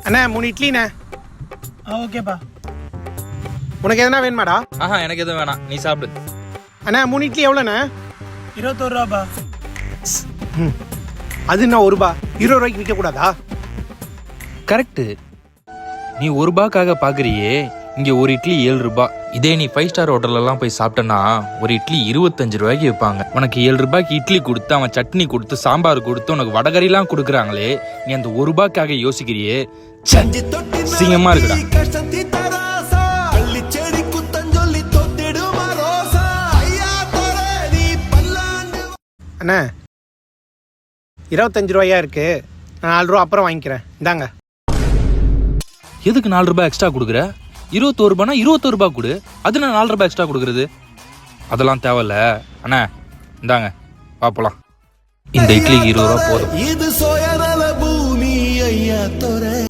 அண்ணா 3 இட்லிண்ணே. ஓகேப்பா. உனக்கு எதனா வேணுமாடா? எனக்கு எதுவும் வேணாம், நீ சாப்பிடு. அண்ணா 3 இட்லி எவ்வளோண்ணே? 21 ரூபாப்பா. அது என்ன 1 ரூபா? 20 ரூபாய்க்கு விற்கக்கூடாதா? கரெக்டு. நீ 1 ரூபாய்க்காக பார்க்குறியே, இங்கே ஒரு இட்லி 7 ரூபாய். இதே நீ 5 ஸ்டார் ஹோட்டலெல்லாம் போய் சாப்பிட்டனா ஒரு இட்லி 25 ரூபாய்க்கு விற்பாங்க. உனக்கு 7 ரூபாய்க்கு இட்லி கொடுத்து, அவன் சட்னி கொடுத்து, சாம்பார் கொடுத்து, உனக்கு வடகறிலாம் கொடுக்குறாங்களே, நீ அந்த 1 ரூபாய்க்காக யோசிக்கிறியே, சிங்கமாக இருக்குடா. அண்ணா 25 ரூபாயா இருக்கு, நான் 4 ரூபா அப்புறம் வாங்கிக்கிறேன். இந்தாங்க. எதுக்கு 4 ரூபாய் எக்ஸ்ட்ரா கொடுக்குற? 21 ரூபானா 21 ரூபாய் கொடு. அது நான் 4 ரூபாய் எக்ஸ்ட்ரா கொடுக்குறது, அதெல்லாம் தேவையில்ல. அண்ணா இந்தாங்க, பாப்பலாம். இந்த இட்லிக்கு 20 ரூபா போதும்.